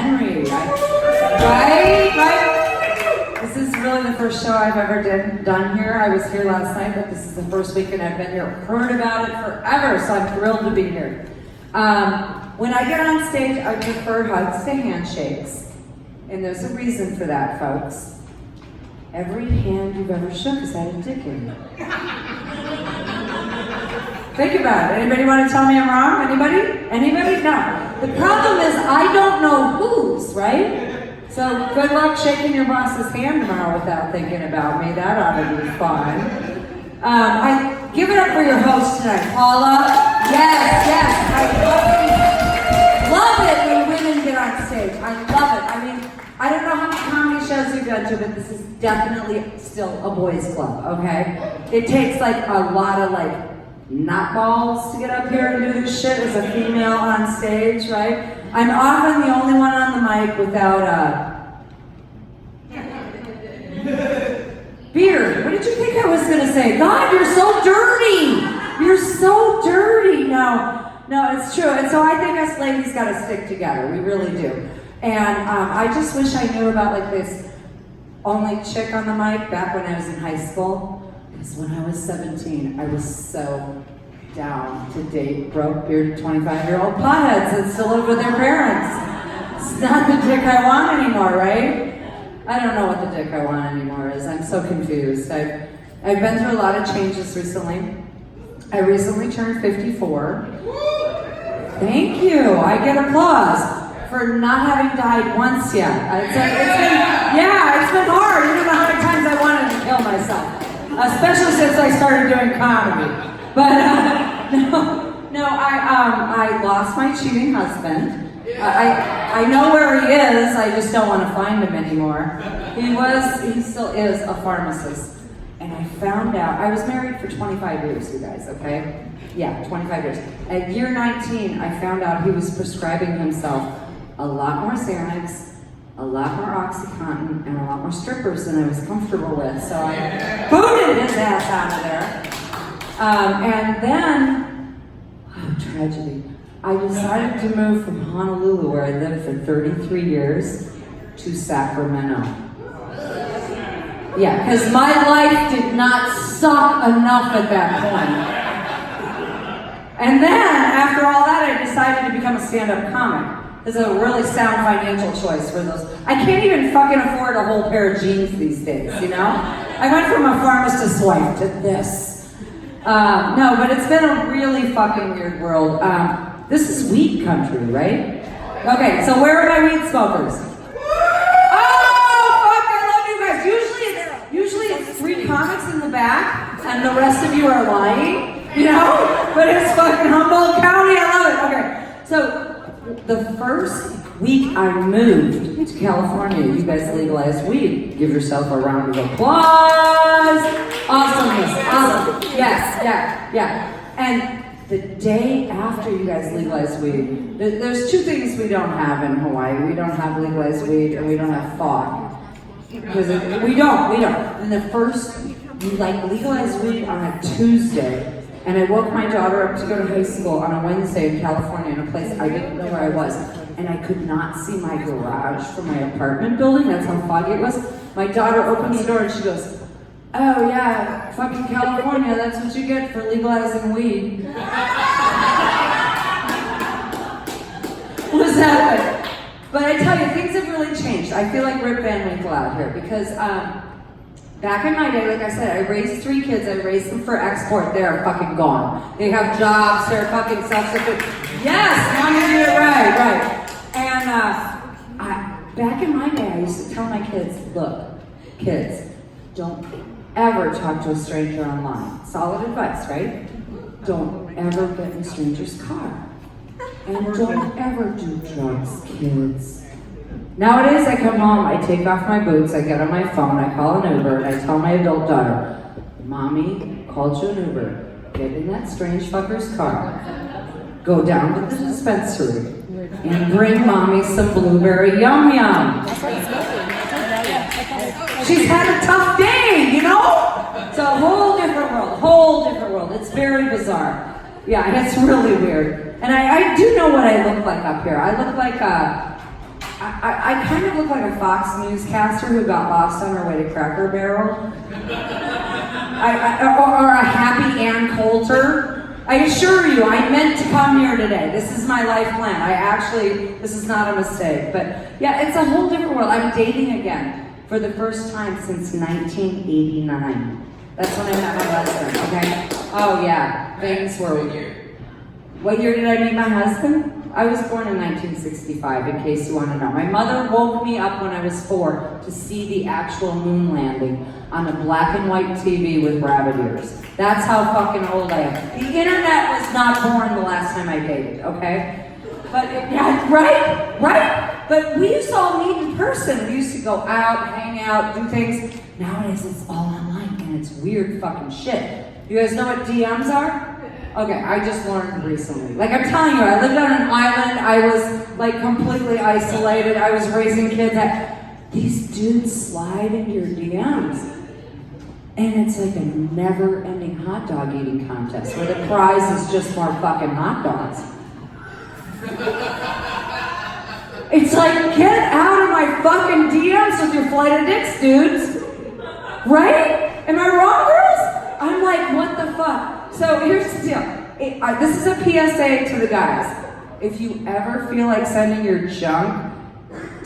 Henry, right? This is really the first show I've ever done here. I was here last night, but this is the first weekend I've been here. Heard about it forever, so I'm thrilled to be here. When I get on stage, I prefer hugs to handshakes. And there's a reason for that, folks. Every hand you've ever shook has had a dick in it. Think about it. Anybody want to tell me I'm wrong? Anybody? Anybody? No. The problem is I don't know whose, right? So good luck shaking your boss's hand tomorrow without thinking about me. That ought to be fun. I give it up for your host tonight, Paula. Yes. I love it when women get on stage. I love it. I mean, I don't know how many comedy shows you've been to, but this is definitely still a boys' club, okay? It takes like a lot of like nut balls to get up here and do this shit as a female on stage, right? I'm often the only one on the mic without beard. What did you think I was gonna say? God, you're so dirty! You're so dirty! No, it's true. And so I think us ladies gotta stick together. We really do. And I just wish I knew about like this only chick on the mic back when I was in high school. Because when I was 17, I was so down to date broke, bearded 25-year-old potheads that still live with their parents. It's not the dick I want anymore, right? I don't know what the dick I want anymore is. I'm so confused. I've been through a lot of changes recently. I recently turned 54. Thank you. I get applause for not having died once yet. It's been hard. You don't know how many times I wanted to kill myself, especially since I started doing comedy. But I lost my cheating husband. I know where he is. I just don't want to find him anymore. He still is a pharmacist. And I found out, I was married for 25 years, you guys, okay? Yeah, 25 years. At year 19, I found out he was prescribing himself a lot more Xanax, a lot more OxyContin, and a lot more strippers than I was comfortable with. So I booted his ass out of there. And then, tragedy, I decided to move from Honolulu, where I lived for 33 years, to Sacramento. Yeah, because my life did not suck enough at that point. And then, after all that, I decided to become a stand-up comic. It's a really sound financial choice for those. I can't even fucking afford a whole pair of jeans these days, you know? I went from a pharmacist's wife to this. No, but it's been a really fucking weird world. This is weed country, right? Okay, so where are my weed smokers? Oh, fuck, I love you guys. Usually it's 3 comics in the back, and the rest of you are lying, you know? But it's fucking Humboldt County, I love it. Okay, so the first week I moved to California, you guys legalized weed. Give yourself a round of applause. Awesomeness, awesome. Yes, yeah. And the day after you guys legalized weed, there's 2 things we don't have in Hawaii. We don't have legalized weed and we don't have fog. Because we don't. And the first, we legalized weed on a Tuesday. And I woke my daughter up to go to high school on a Wednesday in California in a place I didn't know where I was. And I could not see my garage from my apartment building. That's how foggy it was. My daughter opens the door and she goes, "Oh yeah, fucking California, that's what you get for legalizing weed." What's happening? But I tell you, things have really changed. I feel like Rip Van Winkle out here because back in my day, like I said, I raised 3 kids. I raised them for export. They're fucking gone. They have jobs. They're fucking self-sufficient. Yes, Mom, you did it right. And back in my day, I used to tell my kids, look, kids, don't ever talk to a stranger online. Solid advice, right? Don't ever get in a stranger's car. And don't ever do drugs, kids. Nowadays, I come home, I take off my boots, I get on my phone, I call an Uber, and I tell my adult daughter, "Mommy called you an Uber. Get in that strange fucker's car. Go down to the dispensary and bring Mommy some blueberry yum yum." She's had a tough day, you know? It's a whole different world. It's very bizarre. Yeah, it's really weird. And I do know what I look like up here. I look like I kind of look like a Fox newscaster who got lost on her way to Cracker Barrel. Or a happy Ann Coulter. I assure you, I meant to come here today. This is my life plan. This is not a mistake. But yeah, it's a whole different world. I'm dating again for the first time since 1989. That's when I met my husband, okay? Oh yeah, things were... What year did I meet my husband? I was born in 1965, in case you want to know. My mother woke me up when I was 4 to see the actual moon landing on a black and white TV with rabbit ears. That's how fucking old I am. The internet was not born the last time I dated, okay? But, yeah, right? But we used to all meet in person. We used to go out, hang out, do things. Nowadays, it's all online, and it's weird fucking shit. You guys know what DMs are? Okay, I just learned recently. Like I'm telling you, I lived on an island. I was like completely isolated. I was raising kids. These dudes slide into your DMs. And it's like a never-ending hot dog eating contest where the prize is just more fucking hot dogs. It's like, get out of my fucking DMs with your flight of dicks, dudes. Right? Am I wrong, girls? I'm like, what the fuck? So here's the deal. This is a PSA to the guys. If you ever feel like sending your junk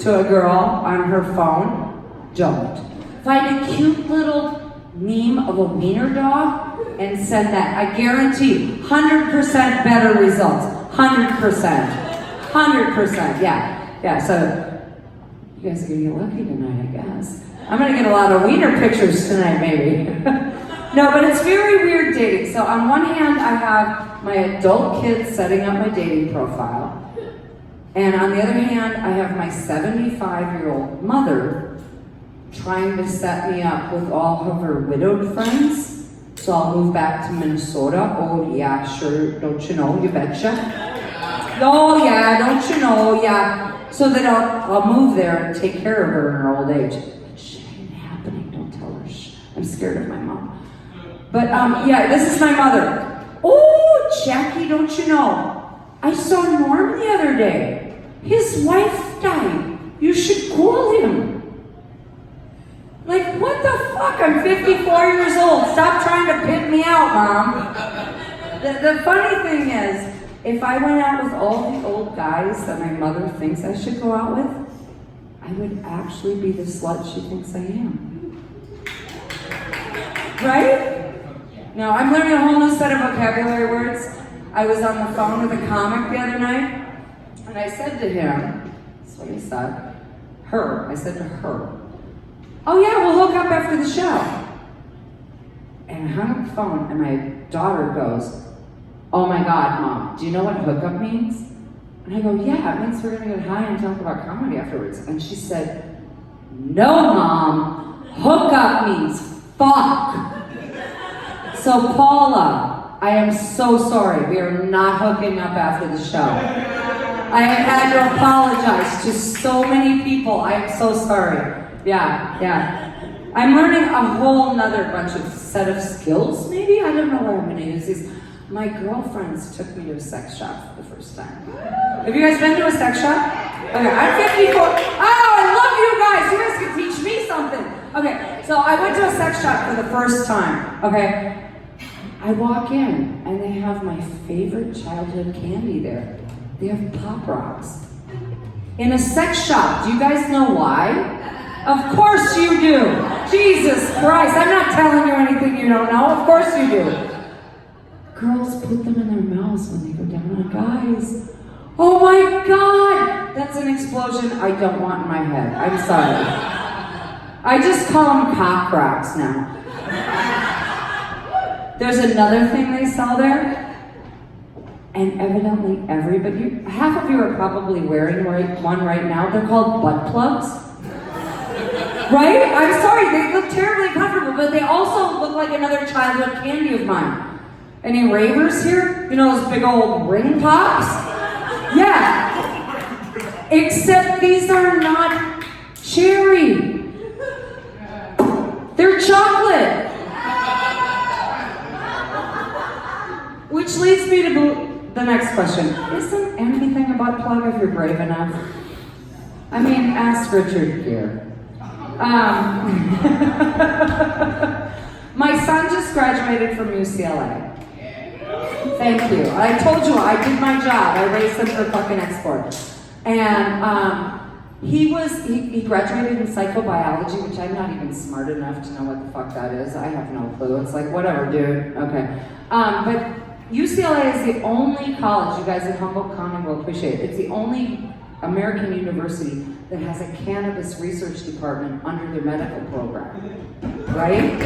to a girl on her phone, don't. Find a cute little meme of a wiener dog and send that. I guarantee 100% better results. 100%. 100%, yeah, so you guys are gonna get lucky tonight, I guess. I'm gonna get a lot of wiener pictures tonight, maybe. No, but it's very weird dating. So on one hand, I have my adult kids setting up my dating profile. And on the other hand, I have my 75-year-old mother trying to set me up with all of her widowed friends. So I'll move back to Minnesota. Oh yeah, sure, don't you know, you betcha. Oh yeah, don't you know, yeah. So that I'll move there and take care of her in her old age. But shit ain't happening, don't tell her. I'm scared of my mom. But yeah, this is my mother. Oh, Jackie, don't you know? I saw Norm the other day. His wife died. You should call him. Like, what the fuck? I'm 54 years old. Stop trying to pimp me out, Mom. The funny thing is, if I went out with all the old guys that my mother thinks I should go out with, I would actually be the slut she thinks I am. Right? No, I'm learning a whole new set of vocabulary words. I was on the phone with a comic the other night, and I said to him, that's what he said, I said to her, oh yeah, we'll hook up after the show. And I hung up the phone, and my daughter goes, oh my God, Mom, do you know what hookup means? And I go, yeah, it means we're gonna get high and talk about comedy afterwards. And she said, no, Mom, hookup means fuck. So Paula, I am so sorry. We are not hooking up after the show. I have had to apologize to so many people. I am so sorry. Yeah. I'm learning a whole nother bunch of set of skills, maybe? I don't know where I'm gonna use these. My girlfriends took me to a sex shop for the first time. Have you guys been to a sex shop? Okay, I'm 54. Oh, I love you guys. You guys can teach me something. Okay, so I went to a sex shop for the first time, okay? I walk in, and they have my favorite childhood candy there. They have Pop Rocks. In a sex shop, do you guys know why? Of course you do. Jesus Christ, I'm not telling you anything you don't know. Of course you do. Girls put them in their mouths when they go down on guys. Oh my God! That's an explosion I don't want in my head. I'm sorry. I just call them cock rocks now. There's another thing they sell there, and evidently everybody, half of you are probably wearing one right now. They're called butt plugs. Right? I'm sorry, they look terribly comfortable, but they also look like another childhood candy of mine. Any ravers here? You know those big old ring pops? Yeah. Except these are not cherry. They're chocolate. Which leads me to the next question. Isn't anything about plug if you're brave enough? I mean, ask Richard Gere. My son just graduated from UCLA. Thank you. I told you, I did my job. I raised him for fucking export. And he graduated in psychobiology, which I'm not even smart enough to know what the fuck that is. I have no clue. It's like, whatever, dude. Okay. But UCLA is the only college, you guys at Humboldt County will appreciate it. It's the only American university that has a cannabis research department under their medical program. Right?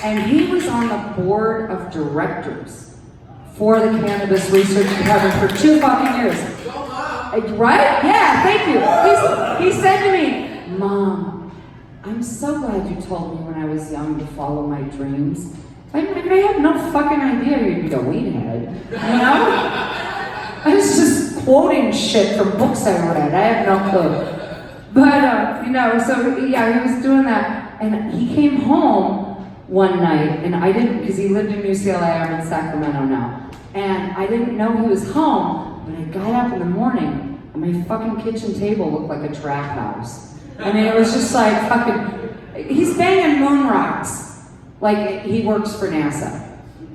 And he was on the board of directors for the cannabis research department for 2 fucking years. Right? Yeah, thank you. He said to me, Mom, I'm so glad you told me when I was young to follow my dreams. I had no fucking idea you'd be a weedhead, you know? I was just quoting shit from books I read. I had no clue. But, so yeah, he was doing that. And he came home one night, and I didn't, because he lived in UCLA, I'm in Sacramento now. And I didn't know he was home. When I got up in the morning, my fucking kitchen table looked like a trap house. I mean, it was just like fucking, he's banging moon rocks like he works for NASA.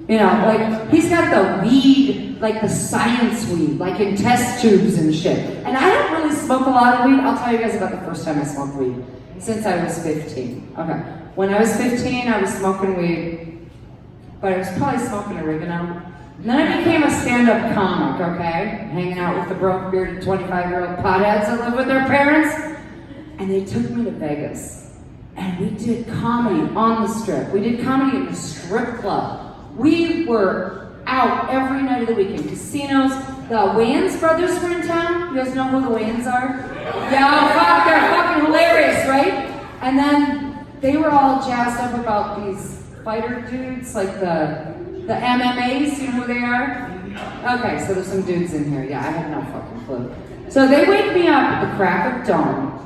Like he's got the weed, like the science weed, like in test tubes and shit. And I don't really smoke a lot of weed. I'll tell you guys about the first time I smoked weed, since I was 15. Okay, when I was 15, I was smoking weed, but I was probably smoking oregano. And then I became a stand-up comic, okay? Hanging out with the broke bearded 25-year-old potheads that live with their parents. And they took me to Vegas. And we did comedy on the strip. We did comedy in the strip club. We were out every night of the week in casinos. The Wayans brothers were in town. You guys know who the Wayans are? Yeah, fuck, they're fucking hilarious, right? And then they were all jazzed up about these fighter dudes, like the MMAs, you know who they are? Okay, so there's some dudes in here. Yeah, I have no fucking clue. So they wake me up at the crack of dawn,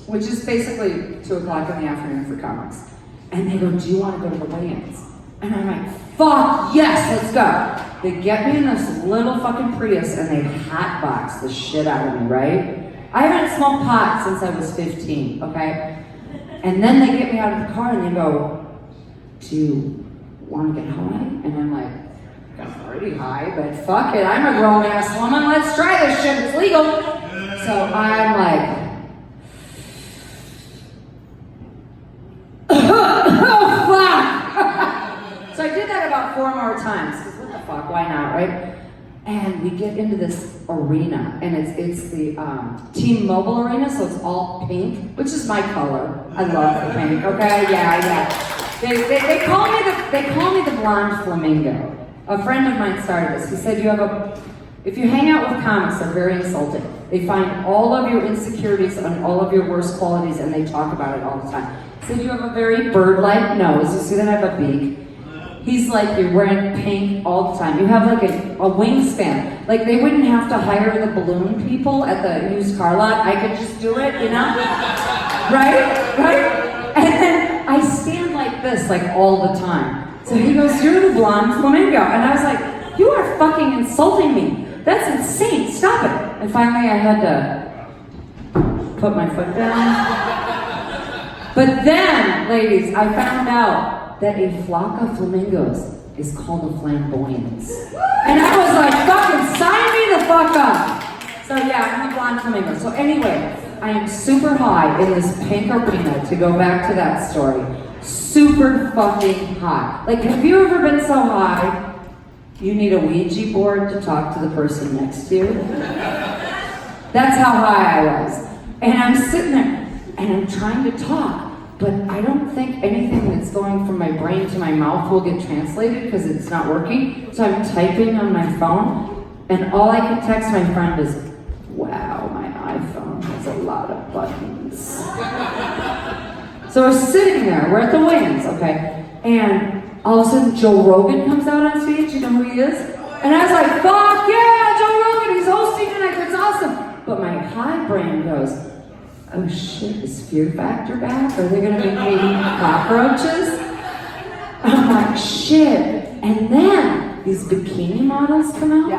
which is basically 2 o'clock in the afternoon for comics. And they go, do you want to go to the weigh-ins? And I'm like, fuck yes, let's go. They get me in this little fucking Prius and they hotbox the shit out of me, right? I haven't smoked pot since I was 15, okay? And then they get me out of the car and they go, do you want to get high? And I'm like, I'm already high, but fuck it, I'm a grown-ass woman, let's try this shit, it's legal. So I'm like, oh fuck! So I did that about 4 more times, because what the fuck, why not, right? And we get into this arena, and it's the T-Mobile arena, so it's all pink, which is my color. I love the pink, okay, yeah. They call me the blonde flamingo. A friend of mine started this. He said if you hang out with comics, they're very insulting. They find all of your insecurities and all of your worst qualities and they talk about it all the time. He said you have a very bird-like nose. You see that I have a beak. He's like, you're wearing pink all the time. You have like a wingspan. Like they wouldn't have to hire the balloon people at the used car lot. I could just do it, Right? And then I stand like this, like all the time. So he goes, you're the blonde flamingo. And I was like, you are fucking insulting me. That's insane, stop it. And finally I had to put my foot down. But then, ladies, I found out that a flock of flamingos is called a flamboyance. And I was like, fucking sign me the fuck up. So yeah, I'm a blonde flamingo. So anyway, I am super high in this pink arena, to go back to that story. Super fucking high. Like, have you ever been so high, you need a Ouija board to talk to the person next to you? That's how high I was. And I'm sitting there, and I'm trying to talk, but I don't think anything that's going from my brain to my mouth will get translated because it's not working. So I'm typing on my phone, and all I can text my friend is, wow, my iPhone has a lot of buttons. So we're sitting there, we're at the Wayans, okay? And all of a sudden, Joe Rogan comes out on stage, you know who he is? And I was like, fuck yeah, Joe Rogan, he's hosting tonight, that's awesome. But my high brain goes, oh shit, is Fear Factor back? Are they gonna make me eat cockroaches? I'm like, shit. And then these bikini models come out,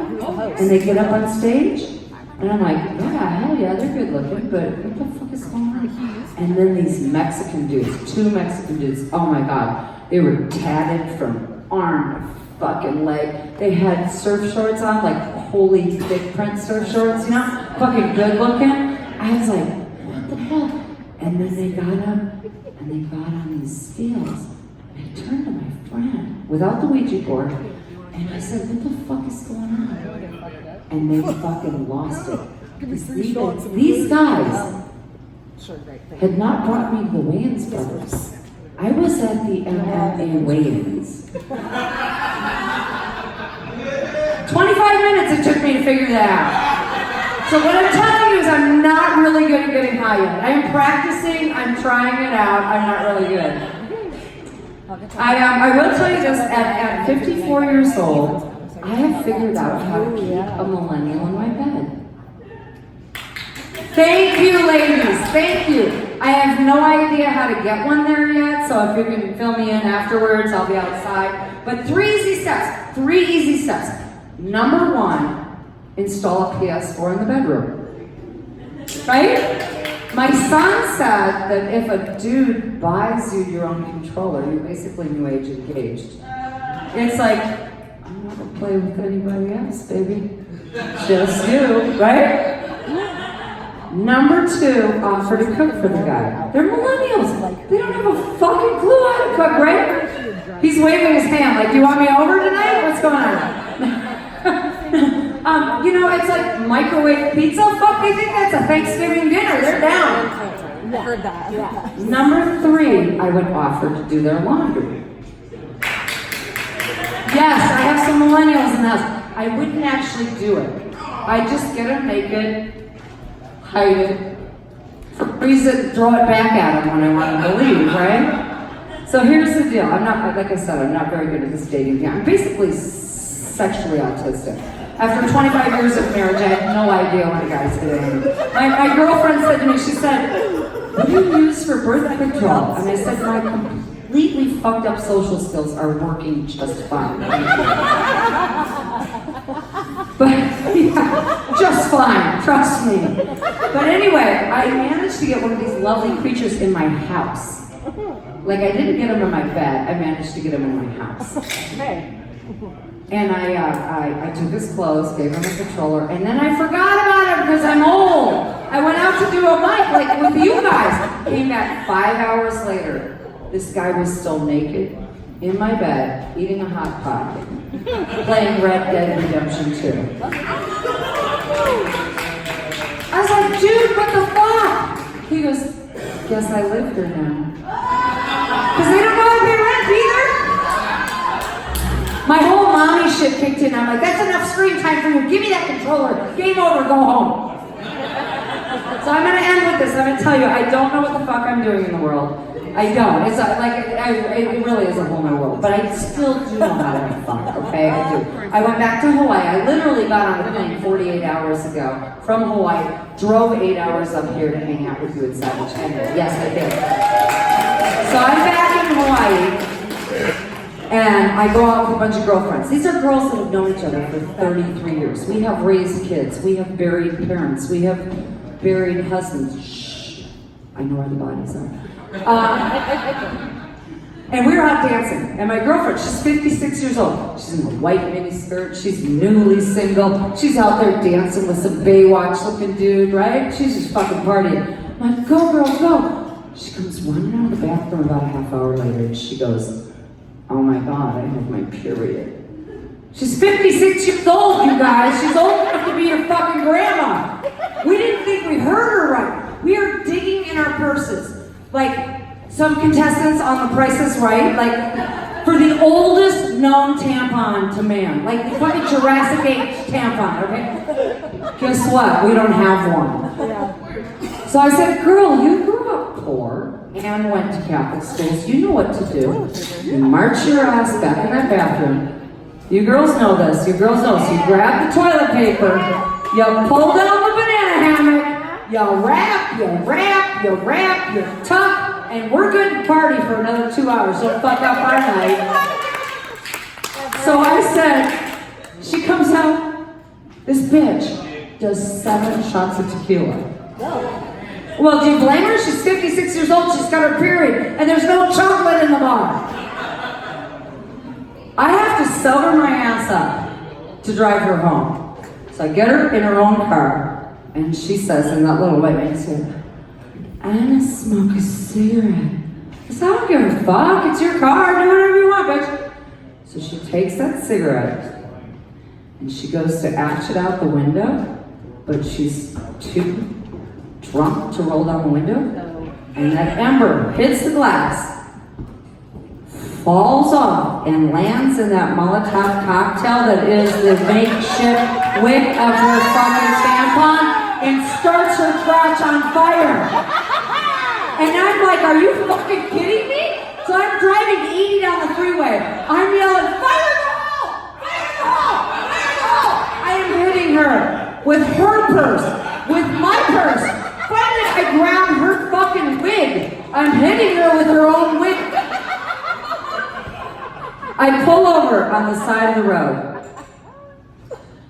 and they get up on stage, And I'm like, yeah, hell yeah, they're good looking, but what the fuck is going on? And then these Mexican dudes, 2 Mexican dudes, oh my God, they were tatted from arm to fucking leg. They had surf shorts on, like holy thick print surf shorts, you know? Fucking good looking. I was like, what the hell? And then they got up and they got on these scales. And I turned to my friend without the Ouija board and I said, what the fuck is going on? And they fucking lost it. These guys had not brought me the Wayans brothers. I was at the MMA weigh-ins. 25 minutes it took me to figure that out. So what I'm telling you is I'm not really good at getting high yet. I am practicing, I'm trying it out, I'm not really good. I will tell you this, at 54 years old, I have figured out how to keep a millennial in my bed. Thank you, ladies, thank you. I have no idea how to get one there yet, so if you can fill me in afterwards, I'll be outside. But 3 easy steps. Number 1, install a PS4 in the bedroom. Right? My son said that if a dude buys you your own controller, you're basically new age engaged. It's like, I'm not gonna play with anybody else, baby. Just you, right? Number 2, offer to cook for the guy. They're millennials. They don't have a fucking clue how to cook, right? He's waving his hand like, do you want me over tonight? What's going on? You know, it's like microwave pizza. Fuck, they think that's a Thanksgiving dinner. They're down. Heard that. Yeah. Number 3, I would offer to do their laundry. Yes, I have some millennials in the house. I wouldn't actually do it. I just get them naked, hide it, freeze it, throw it back at them when I want them to leave, right? So here's the deal. I'm not, like I said, I'm not very good at this dating game. I'm basically sexually autistic. After 25 years of marriage, I had no idea when a guy's doing. My girlfriend said to me, she said, what do you use for birth control? And I said, my completely fucked up social skills are working just fine. But, yeah, just fine, trust me. But anyway, I managed to get one of these lovely creatures in my house. Like, I didn't get him in my bed, I managed to get him in my house. And I took his clothes, gave him a controller, and then I forgot about it because I'm old. I went out to do a mic, like with you guys. Came back 5 hours later. This guy was still naked, in my bed, eating a Hot Pocket, playing Red Dead Redemption 2. I was like, dude, what the fuck? He goes, guess I live here now. Because they don't know how to pay rent either. My whole mommy shit kicked in. I'm like, that's enough screen time for you. Give me that controller. Game over, go home. So I'm going to end with this. I'm going to tell you, I don't know what the fuck I'm doing in the world. I don't. It's like, it really is a whole new world. But I still do know how to have fun, okay? I do. I went back to Hawaii. I literally got on a plane 48 hours ago from Hawaii, drove 8 hours up here to hang out with you at Savage Henry. Yes, I did. So I'm back in Hawaii. And I go out with a bunch of girlfriends. These are girls that have known each other for 33 years. We have raised kids. We have buried parents. We have buried husbands. Shh. I know where the bodies are. And we were out dancing. And my girlfriend, she's 56 years old. She's in a white miniskirt. She's newly single. She's out there dancing with some Baywatch looking dude, right? She's just fucking partying. I'm like, go girl, go. She comes running out of the bathroom about a half hour later and she goes, oh my God, I have my period. She's 56 years old, you guys. She's old enough to be your fucking grandma. We didn't think we heard her right. We are digging in our purses. Like some contestants on The Price is Right, like for the oldest known tampon to man. Like the fucking Jurassic Age tampon, okay? Guess what? We don't have one. So I said, girl, you grew up poor and went to Catholic schools. You know what to do. You march your ass back in that bathroom. You girls know this. You girls know. So you grab the toilet paper, you pull down the banana hammock, you wrap, you tuck, and we're good to party for another 2 hours. Don't fuck up our night. So I said, she comes out, this bitch, does 7 shots of tequila. Well, do you blame her? She's 56 years old, she's got her period, and there's no chocolate in the bar. I have to sober my ass up to drive her home. So I get her in her own car, and she says in that little way, she said, "I'm gonna smoke a cigarette." I said, "I don't give a fuck, it's your car, do whatever you want, bitch." So she takes that cigarette, and she goes to ash it out the window, but she's too drunk to roll down the window, and that ember hits the glass, falls off, and lands in that Molotov cocktail that is the makeshift wick of her fucking tampon, and starts her crotch on fire. And I'm like, are you fucking kidding me? So I'm driving 80 down the freeway. I'm yelling, "Fire in the hole! Fire in the hole! Fire in the hole!" I am hitting her with her purse, with my purse. Finally, I grab her fucking wig. I'm hitting her with her own wig. I pull over on the side of the road.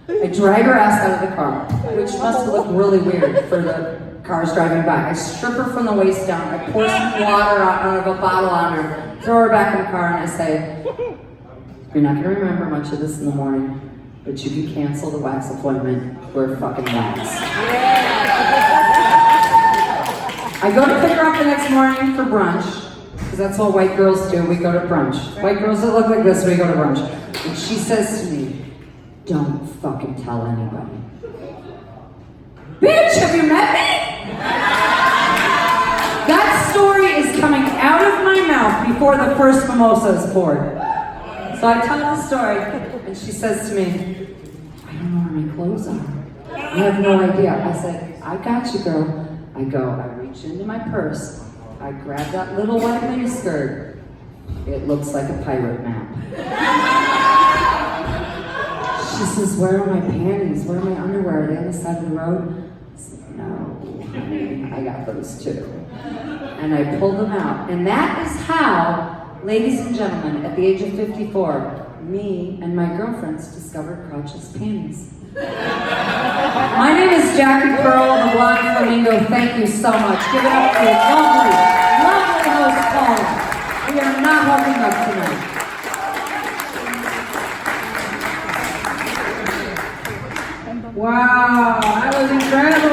I drag her ass out of the car, which must have looked really weird for the cars driving by. I strip her from the waist down. I pour some water out of a bottle on her, throw her back in the car, and I say, "You're not going to remember much of this in the morning, but you can cancel the wax appointment. We're fucking wax." I go to pick her up the next morning for brunch, because that's what white girls do. We go to brunch. White girls that look like this, we go to brunch. And she says to me, "Don't fucking tell anybody." Bitch, have you met me? That story is coming out of my mouth before the first mimosa is poured. So I tell the story, and she says to me, "I don't know where my clothes are. I have no idea." I said, "I got you, girl." I reach into my purse, I grab that little white miniskirt. It looks like a pirate map. She says, "Where are my panties? Where are my underwear? Are they on the side of the road?" I said, "No, honey, I got those too." And I pulled them out. And that is how, ladies and gentlemen, at the age of 54, me and my girlfriends discovered crotchless panties. My name is Jackie Pearl, the Blonde Flamingo. Thank you so much. Give it up for the lovely, lovely host, Paula. We are not hooking up tonight. Wow, that was incredible.